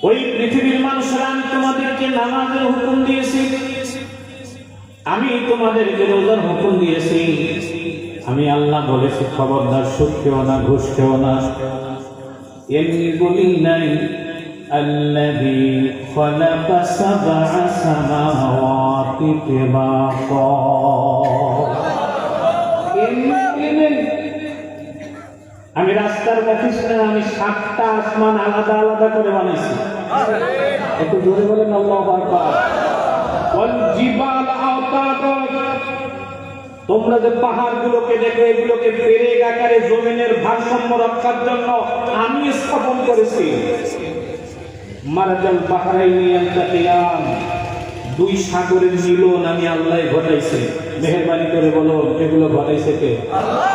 ওই পৃথিবীর মানুষরা আমি তোমাদেরকে নামাজের হুকুম দিয়েছি, আমি তোমাদেরকে রোজার হুকুম দিয়েছি। আমি আল্লাহ বলেছি খবরদার সুদ খেও না, ঘুষ খেও না। এমনি বলি নাই আল্লাযী খালাকা সাবআ সামাওয়াতি তিবাকা। আমি রাস্তার মফিস না, আমি 7টা আসমান আলাদা আলাদা করে বানাইছি। একটু জোরে বলেন আল্লাহু আকবার। ওয়াল জিবাল আওতাদা, তোমরা যে পাহাড়গুলোকে দেখো এগুলোকে পেরেক আকারে জমিনের ভারসাম্য রক্ষার জন্য আমি স্থাপন করেছি। মারাজাল বাহরাইনি ইয়ালতাকিয়ান, দুই সাগরের মিলন আমি আল্লাহ ঘটাইছি। মেহেরবানি করে বলো এগুলো ঘটাইছে কে? আল্লাহ।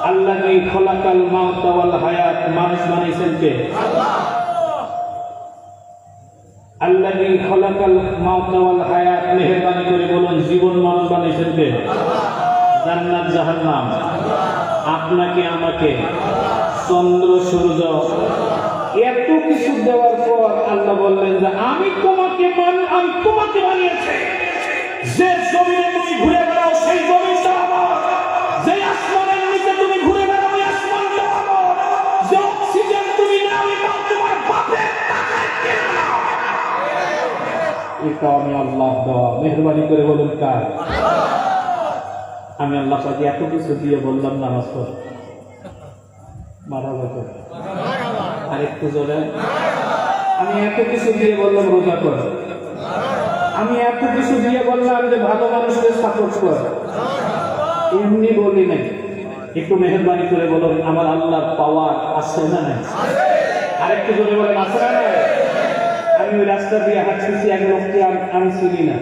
আল্লাযী খালাকাল মাউতা ওয়াল হায়াত, মানুষ বানাইছেন কে? আল্লাহ। আল্লাযী খালাকাল মাউতা ওয়াল হায়াত, মেহেরবানি করে বলুন জীবন মরণ বানাইছেন কে? আল্লাহ। জান্নাত জাহান্নাম আপনাকে আমাকে, চন্দ্র সূর্য, এত কিছু দেওয়ার পর আল্লাহ বললেন যে আমি তোমাকে বানিয়েছি। যে জমিনে তুমি ঘুরে বেড়াও সেই জমিটা আমার, যে আসমানের নিচে তুমি ঘুরে বেড়াও ওই আসমানটা আমার, যে অক্সিজেন তুমি নাও এটা তোমার বাপের টাকায় কেনা না। এটা আমি আল্লাহ দেওয়া। মেহেরবানি করে বলুন কার? আমি আল্লাহ পাকে এত কিছু দিয়ে বললাম নামাজ পড়ো, মারা যাবে আর একটু জোরে। আমি এত কিছু দিয়ে বললাম রোজা করো, আমি এত কিছু দিয়ে বললাম যে ভালো মানুষদের সাপোর্ট কর, এমনি বলি নাই। একটু মেহেরবানি করে বলুন আমার আল্লাহর পাওয়ার আছে না নাই? আরেকটু জোরে বলেন আছে না নাই? আমি ওই রাস্তা দিয়ে হাঁটতেছি, এক লোককে আমি চিনি না।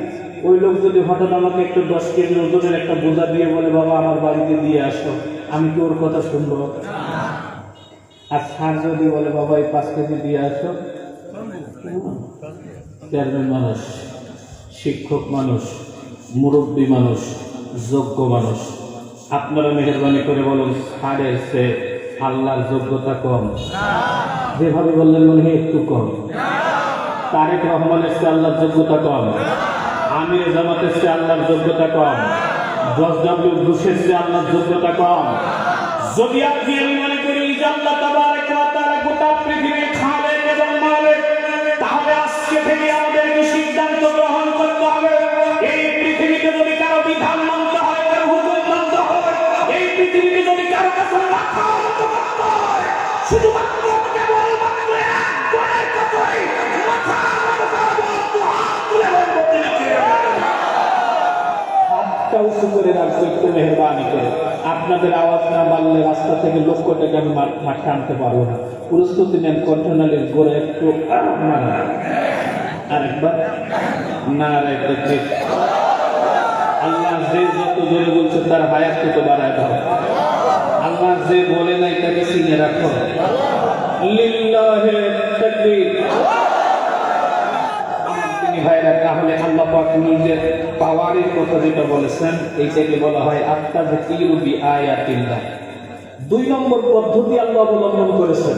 ওই লোক যদি হঠাৎ আমাকে একটু 10 কেজি ওজনের একটা বোঝা দিয়ে বলে বাবা আমার বাড়িতে দিয়ে আসো, আমি কি ওর কথা শুনবো? আর স্যার যদি বলে বাবা এই 5 কেজি দিয়ে আসো, চেয়ারম্যান মানুষ, শিক্ষক মানুষ, মুরব্বী মানুষ, যোগ্য মানুষ, আপনারা মেহেরবানি করে বলুন স্যারের সে আল্লাহর যোগ্যতা কম? যেভাবে বললেন মনে হয় একটু কম। তারেক রহমানের সে আল্লাহর যোগ্যতা কম, আমির জামাতের সে আল্লাহর যোগ্যতা কম, জর্জ ডব্লিউ বুশের সে আল্লাহর যোগ্যতা কম। যদি আপনি আমি মনে করি যে আল্লাহ তাবারক ওয়া তাআলা গোটা পৃথিবীর খালেক এবং মালিক, তাহলে আজকে থেকে আমাদেরকে সিদ্ধান্ত গ্রহণ করতে হবে এই পৃথিবীতে যদি কারো বিধান মানতে হয়, কারো হুকুম মানতে হয়, এই পৃথিবীতে যদি কারো কাছে মাথা নত করতে হয়, শুধুমাত্র কেবলমাত্র একজনের কথাই মাথা নত করবো, হাত তুলে বলবো তিনি কে? হাতটা উঁচু করে রাখবো একটু মেহেরবানি করে। আপনাদের আওয়াজ না বাড়লে রাস্তা থেকে লক্ষ টাকা আমি মাঠে আনতে পারবো না। প্রস্তুতি নেন, কণ্ঠনালীর গোড়ে একটু আরেকবার না রেখে। আল্লাহ যে যত জোরে বলছে তার হায়াত তত বাড়ায় দাও। আল্লাহ যে বলে নাই তাকে চিনে রাখো। লিল্লাহি তাকবীর। ভাইরা, তাহলে আল্লাহ পাক নিজের পাওয়ারের কথা যেটা বলেছেন এইটাকে বলা হয় আত-তাযকিরু বিআয়াতিল্লাহ। 2 নম্বর পদ্ধতি আল্লাহ অবলম্বন করেছেন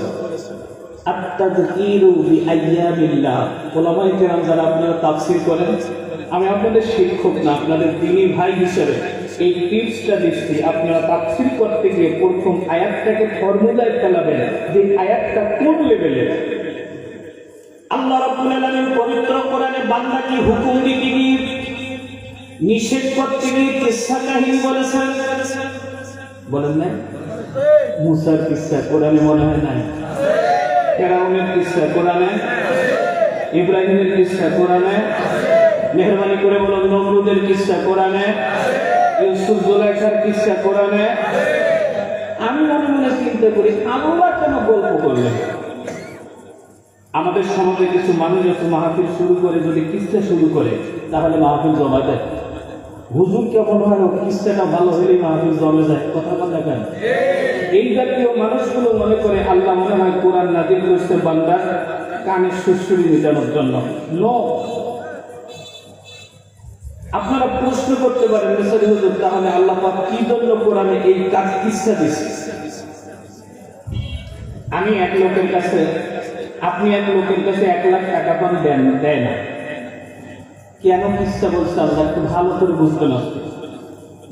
আত-তাযকিরু বিআইয়ামিল্লাহ। ওলামায়ে কেরাম যারা আপনারা তাফসীর করেন, আমি আপনাদের শিক্ষক না, আপনাদের দ্বীনী ভাই হিসেবে এই টিপসটা দিচ্ছি। আপনারা তাফসীর করতে গিয়ে প্রথম আয়াতটাকে ফর্মুলায় ফেলাবেন যে আয়াতটা কোন লেভেলের। আল্লাহ রাব্বুল আলামিন পবিত্র কোরআনে বান্দাকে হুকুম দিতে গিয়ে, নিষেধ করতে গিয়ে কিসসা কাহিনী বলেছেন, বলেন না? মুসার কিসসা কোরআনে মনে হয় নাই? ফেরাউনের কিসসা কোরআনে? ইব্রাহিমের কিসসা কোরআনে? মেহেরবানি করে বলুন নমরুদের কিসসা কোরআনে? ইউসুফ জুলাইখার কিসসা কোরআনে? আমি মনে মনে চিন্তা করি আল্লাহ কেন গল্প করলেন? আমাদের সমাজে কিছু মানুষ একটু মাহফিল শুরু করে যদি কিস্সা শুরু করে তাহলে মাহফিল জমা দেয়। হুজুর কেমন হয়, কিস্সাটা ভালো হলেই মাহফিল জমে যায়। কথা বল না কেন? এই জাতীয় মানুষগুলো মনে করে আল্লাহ মনে হয় কোরআন নাযিল করছে বান্দার কানের সুরসুরি মেটানোর জন্য। নো, আপনারা প্রশ্ন করতে পারেন মিসরি হুজুর তাহলে আল্লাহ পাক কি জন্য কোরআনে এই কিস্সা দিয়েছে? আমি এক লোকের কাছে আপনি এক লোকের কাছে 1 লাখ টাকা পান, দেয় না, কেন কিচ্ছা বলছে আল্লাহ একটু ভালো করে বুঝবেন।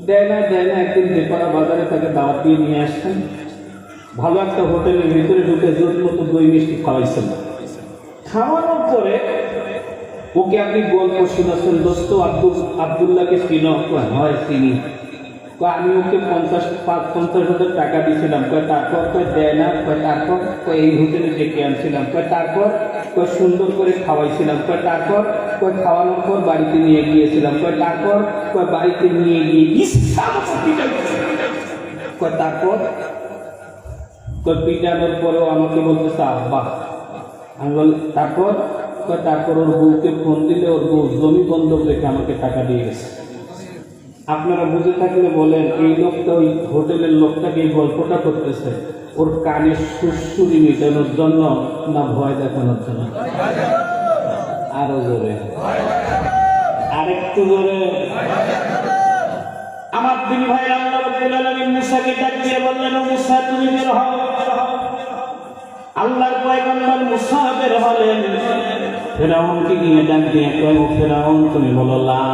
দেয় না। একদিন বেপারা বাজারে তাকে দাওয়াত দিয়ে নিয়ে আসছেন, ভালো একটা হোটেলের ভিতরে ঢুকে জোর মতো দই মিষ্টি খাওয়াইছেন। খাওয়ানোর পরে ওকে আপনি গল্প শোনাচ্ছেন, দোস্ত আব্দুল্লাহকে চিনো? হয় চিনি। আমি ওকে 50,000 টাকা দিয়েছিলাম। তারপর দেয় না। তারপর এই হোটেলে ডেকে আনছিলাম। তারপর সুন্দর করে খাওয়াইছিলাম। তারপর খাওয়ানোর পর বাড়িতে নিয়ে গিয়েছিলাম। তারপর বাড়িতে নিয়ে গিয়ে তারপর পিটানোর পরেও আমাকে বলতেছে আব্বা। আমি বল তারপর ওর বউকে ফোন দিলে ওর বউ জমি বন্ধক রেখে আমাকে টাকা দিয়ে গেছে। আপনারা বুঝে থাকলে বলেন, এই লোকটা ওই হোটেলের লোকটাকে এই গল্পটা করতেছে ওর কানে সুরসুরি মেটানোর জন্য না ভয় দেখানোর জন্য? আরো জোরে, আরেকটু জোরে। আমার দিন ভাই আল্লাহ রাব্বুল আলামিন মুসাকে ডাক দিয়ে বললেন, ও মুসা তুমি বের হও। আল্লাহর পয়গম্বর মুসা বের হলেন, ফেরাউনকে গিয়ে ডাক দিয়ে কয়, ও ফেরাউন তুমি বলো লা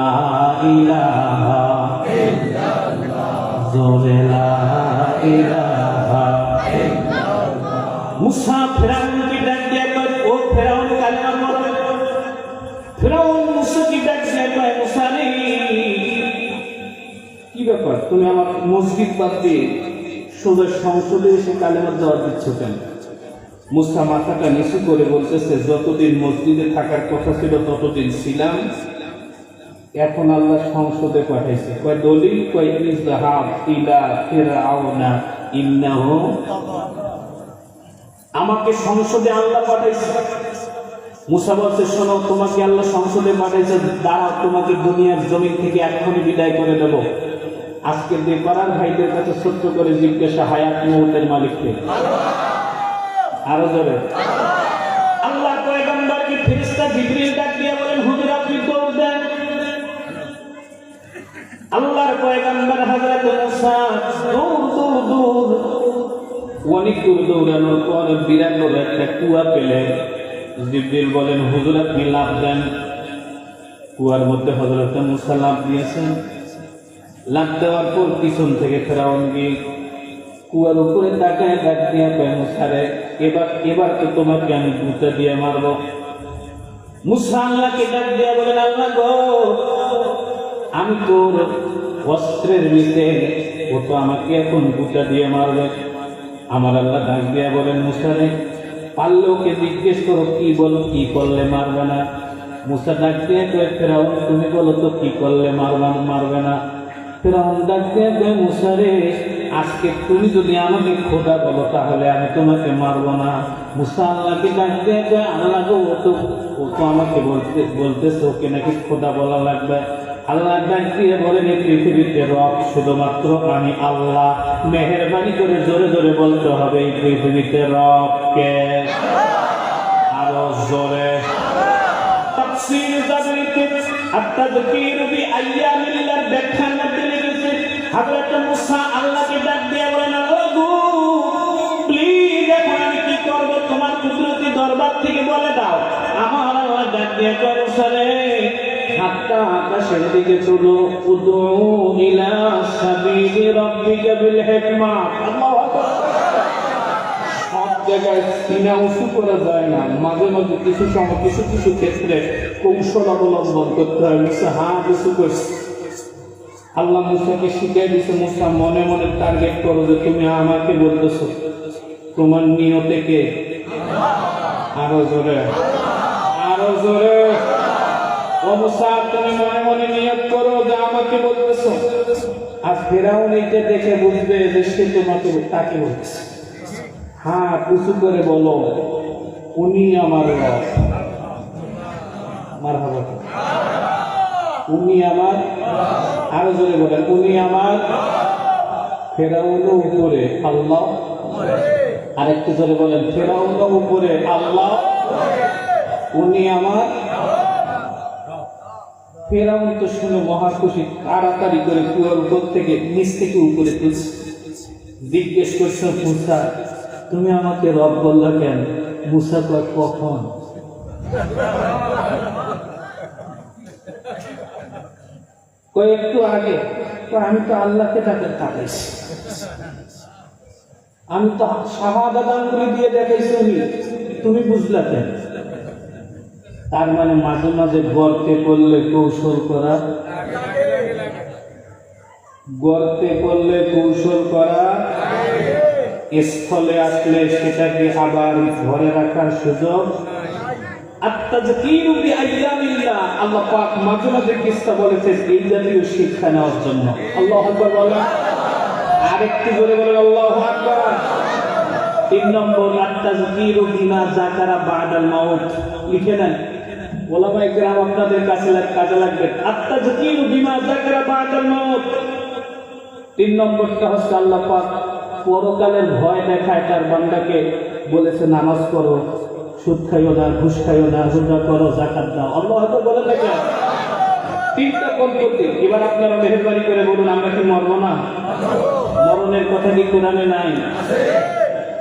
ইলাহা ইল্লাল্লাহ, জোরে লা ইলাহা ইল্লাল্লাহ। মুসা ফেরাউনকে ডাক দিয়ে কয়, ও ফেরাউন কালিমা বলো। ফেরাউন মুসাকে ডাক দিয়ে কয়, মুসা রে কি ব্যাপার, তুমি আমার মসজিদ বাদ দিয়ে সোজা সংসদে এসে কালেমার দেওয়া দিচ্ছ কেন? মুসা মাথাটা নিচু করে বলতেছে, যতদিন মসজিদে থাকার কথা ছিল ততদিন ছিলাম, এখন আল্লাহ সংসদে পাঠাইছে। কয় দলিল, কয় ইযহাব ইলা ফিরআউনা ইন্নাহু, আমাকে সংসদে আল্লাহ পাঠাইছে। মুসা বলছে, শোনো, তোমাকে আল্লাহ সংসদে পাঠাইছে, দাঁড়াও, তোমাকে দুনিয়ার জমিন থেকে এক্ষুনি বিদায় করে দেব। আজকে বেপারার ভাইদের কাছে ছোট্ট করে জিজ্ঞাসা, হায়াত মউতের মালিককে? আরো জোরে। আল্লাহর পয়গম্বরকে ফেরেশতা জিবরিল ডাক দিয়ে বলেন, হুজুর আপনি দৌড় দেন। আল্লাহর পয়গম্বর হযরত মুসা দৌড় অনেক দূর দৌড়ানোর পর বিরাট বড় একটা কুয়া পেলেন। জিবরিল বলেন, হুজুর আপনি লাফ দেন। কুয়ার মধ্যে হযরত মুসা লাফ দিয়েছেন। লাফ দেওয়ার পর পিছন থেকে ফেরাউন গিয়ে কুয়ার উপরে তাকায় ডাক দিয়ে কয়, মুসা রে এবার তো তোমাকে আমি গুঁতা দিয়ে মারবো। মুসা আল্লাহকে ডাক দিয়ে বলেন, আল্লাহ গো, আমি তোর অস্ত্রের নিচে, ও তো আমাকে এখন গুঁতা দিয়ে মারবে। আমার আল্লাহ ডাক দিয়ে বলেন, মুসা রে পারলে ওকে জিজ্ঞেস করো কি বলো, কি করলে মারবে না। মুসা ডাক দিয়ে কয়, ফেরাউন তুমি বলো তো কি করলে মারবে না। ফেরাউন ডাক দিয়ে কয়, মুসা রে আজকে তুমি যদি আমাকে খোদা বলো তাহলে আমি তোমাকে মারবো না। মুসা আল্লাহকে ডাক দিয়ে কয়, আল্লাহ গো, ও তো আমাকে বলতেছে ওকে নাকি খোদা বলা লাগবে। আল্লাহ ডাক দিয়ে বলেন, এই পৃথিবীতে রব শুধুমাত্র আমি আল্লাহ। মেহেরবানি করে জোরে জোরে বলতে হবে, এই পৃথিবীতে রব কে? আরো জোরে। তাফসীর জাবরিতে আত-তাযকির বিআইয়ামিল্লাহর ব্যাখ্যার মধ্যে লিখেছে, হযরত মুসা আল্লাহকে ডাক দিয়ে বলেন, আল্লাহ গো প্লিজ এখন আমি কি করব, তোমার কুদরতি দরবার থেকে বলে দাও। আমার আল্লাহ ডাক দিয়ে কয়, মুসা রে হাতটা আকাশের দিকে চলো, উদউ ইলা সাবিলি রাব্বিকা বিল হিকমা। আল্লাহু আকবার। সব জায়গায় সিনা উঁচু করা যায় না, মাঝে মাঝে কিছু সময় কিছু ক্ষেত্রে কৌশল অবলম্বন করতে হয়। মুসা হাত উঁচু করছে। আল্লাহ মুসাকে শিখিয়ে দিচ্ছে, মুসা মনে মনে টার্গেট করো যে তুমি আমাকে বলতেছো, তোমার নিয়তে কে? আরো জোরে, আরো জোরে। ও মুসা তুমি মনে মনে নিয়ত করো যে আমাকে বলতেছো। আর ফেরাউন এইটা দেখে বুঝবে যে সে তোমাকে তাকে বলছে। হ্যাঁ উঁচু করে বলো, উনি আমার রব। মারহাবা। উনি আমার, আরো জোরে বলেন, উনি আমার। ফেরাউনও উপরে, আল্লাহ। আরেকটু জোরে বলেন, ফেরাউনও উপরে, আল্লাহ। উনি আমার। ফেরাউন তো শুনে মহা খুশি, তাড়াতাড়ি করে কুয়ার উপর থেকে নিচ থেকে উপরে তুলছে। জিজ্ঞেস করছে, মুসা তুমি আমাকে রব বললা কেন? মুসা কয় কখন? কয় একটু আগে। আমি তো আল্লাহকে তাকে তাকাইছি, আমি তো শাহাদাত আঙ্গুলি দিয়ে দেখাইছি, তুমি বুঝলা কেন? তার মানে মাঝে মাঝে গর্তে পড়লে কৌশল করা, গর্তে পড়লে কৌশল করা, স্থলে আসলে সেটাকে আবার ধরে রাখার সুযোগ। আত-তাযকীরু বিআইয়ামিল্লাহ, আল্লাহ পাক মাঝে মাঝে কিসসা বলেছেন এই জাতীয় শিক্ষা নেওয়ার জন্য। আল্লাহু আকবার বলেন, আরেকটু জোরে বলেন আল্লাহু আকবার। 3 নম্বর, আত-তাযকীরু বিমা যাকারা বা'দাল মাউত। লিখে নেন, ওলামায়ে কেরাম আপনাদের কাছে কাজে লাগবে। আত-তাযকীরু বিমা যাকারা বা'দাল মাউত। 3 নম্বরটা হচ্ছে আল্লাহ পাক পরকালের ভয় দেখায় তার বান্দাকে, বলেছে নামাজ পড়ো, সুদ খাইও না, ঘুষ খাইও না, রোজা করো, যাকাত দাও। আল্লাহ হয়তো বলেন না কেন? 3টা পদ্ধতি। এবার আপনারা মেহেরবানি করে বলুন, আমরা কি মরব না? মরণের কথা কি কোরআনে নাই?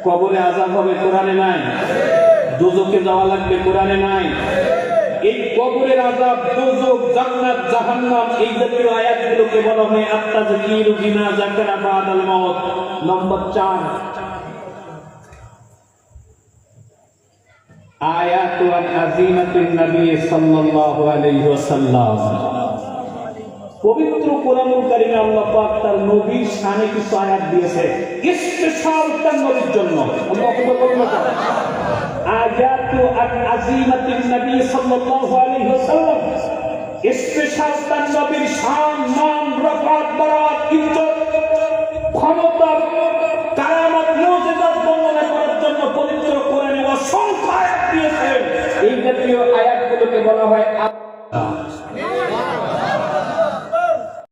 কবরে আযাব হবে কোরআনে নাই? দোজখে যাওয়া লাগবে কোরআনে নাই? এই কবরের আযাব, দোজখ, জান্নাত, জাহান্নাম এই জাতীয় আয়াতগুলোকে বলা হয় আত-তাযকীরু বিমা যাকারা বা'দাল মাউত। নম্বর 4, আয়াতু আযীমাতুন নবী সাল্লাল্লাহু আলাইহি ওয়াসাল্লাম। পবিত্র কোরআনুল কারীমে আল্লাহ পাক তার নবীর শানে কিছু আয়াত দিয়েছে, স্পেশাল তার নবীর জন্য। আল্লাহু আকবার বলুন না? আয়াতু আযীমাতুন নবী সাল্লাল্লাহু আলাইহি ওয়াসাল্লাম, স্পেশাল তার নবীর শান, মান, রফাত, বারাত, ইজ্জত, ক্ষমতা, কারামাত, মুজিজাত বর্ণনা করার জন্য পবিত্র কোরআনে অসংখ্য আয়াত দিয়েছেন। এই জাতীয় আয়াতগুলোকে বলা হয়